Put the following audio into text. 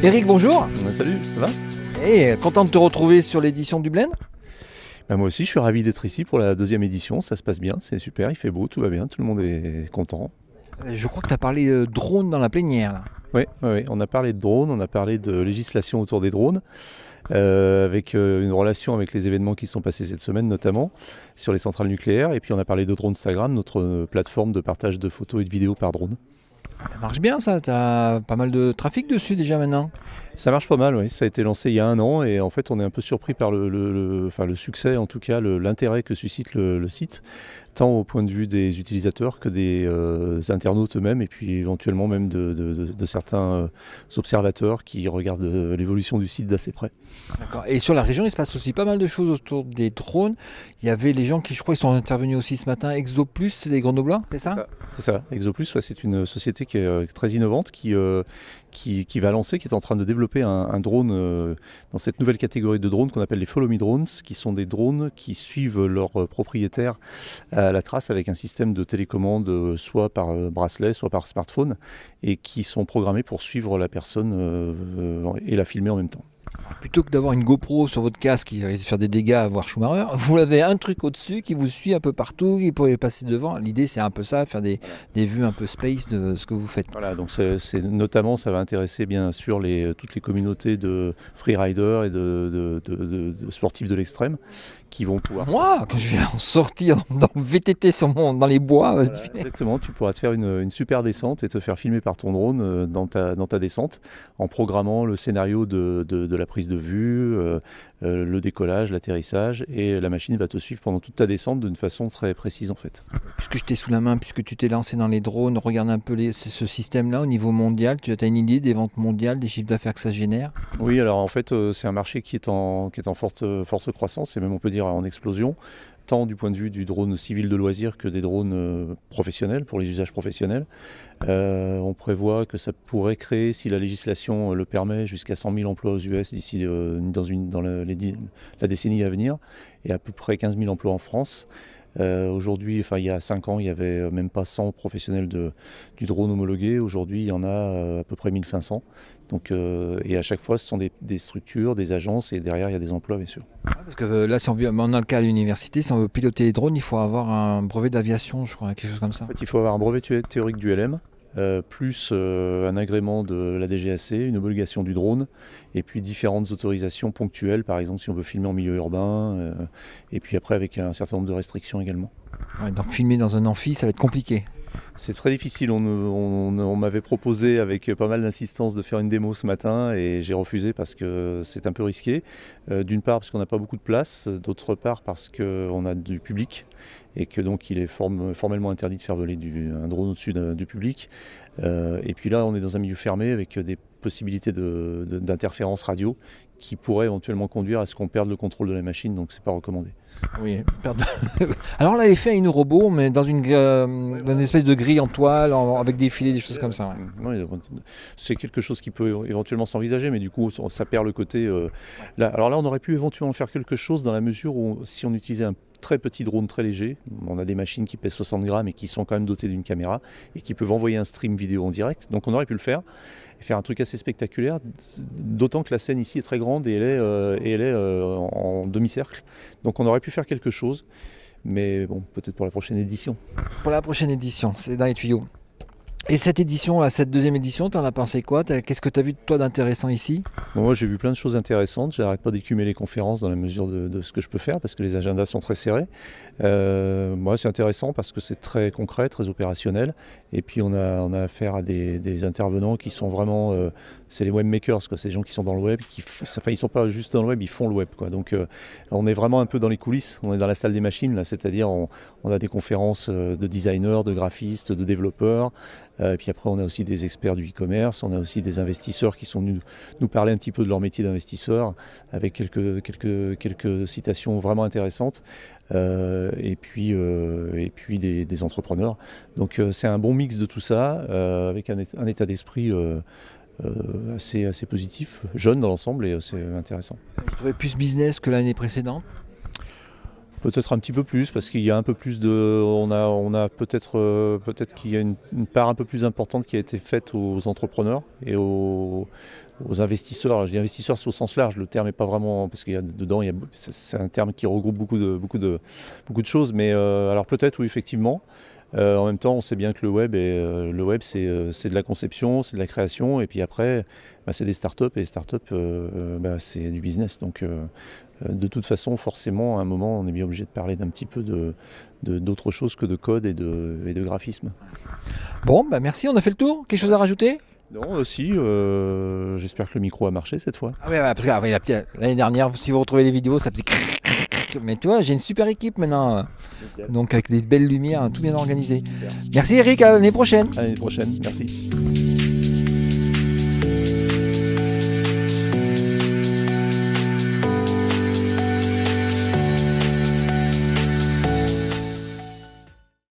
Eric, bonjour. Salut, ça va? Et content de te retrouver sur l'édition du Blend. Moi aussi, je suis ravi d'être ici pour la deuxième édition. Ça se passe bien, c'est super, il fait beau, tout va bien, tout le monde est content. Je crois que tu as parlé de drone dans la plénière. Là. Oui, on a parlé de drones, on a parlé de législation autour des drones, avec une relation avec les événements qui se sont passés cette semaine, notamment sur les centrales nucléaires. Et puis on a parlé de Dronestagram, notre plateforme de partage de photos et de vidéos par drone. Ça marche bien ça, tu as pas mal de trafic dessus déjà maintenant. Ça marche pas mal, oui. Ça a été lancé il y a 1 an et en fait on est un peu surpris par le succès, en tout cas l'intérêt que suscite le site, tant au point de vue des utilisateurs que des internautes eux-mêmes et puis éventuellement même de certains observateurs qui regardent l'évolution du site d'assez près. D'accord. Et sur la région, il se passe aussi pas mal de choses autour des drones. Il y avait les gens qui, je crois, ils sont intervenus aussi ce matin. ExoPlus, c'est des Grenoblois, c'est ça? C'est ça. ExoPlus, c'est une société qui est très innovante, qui va lancer, qui est en train de développer un drone dans cette nouvelle catégorie de drones qu'on appelle les Follow Me Drones, qui sont des drones qui suivent leurs propriétaires à la trace avec un système de télécommande soit par bracelet, soit par smartphone, et qui sont programmés pour suivre la personne et la filmer en même temps. Plutôt que d'avoir une GoPro sur votre casque qui risque de faire des dégâts, voire Schumacher, vous avez un truc au-dessus qui vous suit un peu partout, qui peut passer devant. L'idée, c'est un peu ça, faire des vues un peu space de ce que vous faites. Voilà, donc notamment, ça va intéresser bien sûr toutes les communautés de freeriders et de sportifs de l'extrême qui vont pouvoir... Moi, quand je viens en sortir dans VTT dans les bois... Voilà, exactement, tu pourras te faire une super descente et te faire filmer par ton drone dans ta descente en programmant le scénario de la prise de vue, le décollage, l'atterrissage, et la machine va te suivre pendant toute ta descente d'une façon très précise en fait. Puisque je t'ai sous la main, puisque tu t'es lancé dans les drones, regarde un peu ce système-là au niveau mondial. Tu as une idée des ventes mondiales, des chiffres d'affaires que ça génère? Oui, alors en fait c'est un marché qui est en forte croissance et même on peut dire en explosion, tant du point de vue du drone civil de loisirs que des drones professionnels, pour les usages professionnels. On prévoit que ça pourrait créer, si la législation le permet, jusqu'à 100 000 emplois aux US d'ici dans la décennie à venir, et à peu près 15 000 emplois en France. Aujourd'hui, il y a 5 ans, il n'y avait même pas 100 professionnels du drone homologué. Aujourd'hui, il y en a à peu près 1500. Donc, et à chaque fois, ce sont des structures, des agences, et derrière, il y a des emplois, bien sûr. Parce que là, si on a le cas à l'université, si on veut piloter les drones, il faut avoir un brevet d'aviation, je crois, quelque chose comme ça. En fait, il faut avoir un brevet théorique du LM, plus un agrément de la DGAC, une homologation du drone, et puis différentes autorisations ponctuelles, par exemple si on veut filmer en milieu urbain, et puis après avec un certain nombre de restrictions également. Ouais, donc filmer dans un amphi, ça va être compliqué. C'est très difficile, on m'avait proposé avec pas mal d'insistance de faire une démo ce matin et j'ai refusé parce que c'est un peu risqué. D'une part parce qu'on n'a pas beaucoup de place, d'autre part parce qu'on a du public et que donc il est formellement interdit de faire voler un drone au-dessus du public. Et puis là on est dans un milieu fermé avec des possibilités d'interférence radio qui pourraient éventuellement conduire à ce qu'on perde le contrôle de la machine, donc c'est pas recommandé. Oui, alors on l'avait fait à une robot, mais dans une espèce de grille en toile, avec des filets, des choses comme ça. Ouais. Oui, c'est quelque chose qui peut éventuellement s'envisager, mais du coup ça perd le côté... Alors là on aurait pu éventuellement faire quelque chose dans la mesure où si on utilisait un très petit drone très léger, on a des machines qui pèsent 60 grammes et qui sont quand même dotées d'une caméra et qui peuvent envoyer un stream vidéo en direct, donc on aurait pu le faire et faire un truc assez spectaculaire, d'autant que la scène ici est très grande et elle est en demi-cercle, donc on aurait pu faire quelque chose, mais bon, peut-être pour la prochaine édition. Pour la prochaine édition, c'est dans les tuyaux. Et cette édition, cette deuxième édition, t'en as pensé quoi? Qu'est-ce que tu as vu toi d'intéressant ici? Moi j'ai vu plein de choses intéressantes, j'arrête pas d'écumer les conférences dans la mesure de ce que je peux faire parce que les agendas sont très serrés. Moi c'est intéressant parce que c'est très concret, très opérationnel et puis on a affaire à des intervenants qui sont vraiment, c'est les webmakers, quoi. C'est des gens qui sont dans le web, ils sont pas juste dans le web, ils font le web, quoi. Donc on est vraiment un peu dans les coulisses, on est dans la salle des machines là, c'est-à-dire on a des conférences de designers, de graphistes, de développeurs. Et puis après, on a aussi des experts du e-commerce, on a aussi des investisseurs qui sont venus nous parler un petit peu de leur métier d'investisseur, avec quelques citations vraiment intéressantes, et puis des entrepreneurs. Donc c'est un bon mix de tout ça, avec un état d'esprit assez positif, jeune dans l'ensemble, et c'est intéressant. Tu trouvais plus business que l'année précédente? Peut-être un petit peu plus, parce qu'il y a un peu plus de... On a peut-être qu'il y a une part un peu plus importante qui a été faite aux entrepreneurs et aux investisseurs. Alors, je dis investisseurs c'est au sens large, le terme n'est pas vraiment... Parce qu'il y a dedans, c'est un terme qui regroupe beaucoup de choses, mais alors peut-être, oui, effectivement. En même temps, on sait bien que le web, c'est de la conception, c'est de la création, et puis après, c'est des startups, et les startups, c'est du business. Donc, de toute façon, forcément, à un moment, on est bien obligé de parler d'un petit peu d'autre chose que de code et de graphisme. Bon, merci, on a fait le tour. Quelque chose à rajouter? Non, aussi, j'espère que le micro a marché cette fois. Ah oui, parce que l'année dernière, si vous retrouvez les vidéos, ça faisait... Mais tu vois, j'ai une super équipe maintenant. Donc avec des belles lumières, tout bien organisé. Merci Eric, à l'année prochaine. À l'année prochaine, merci.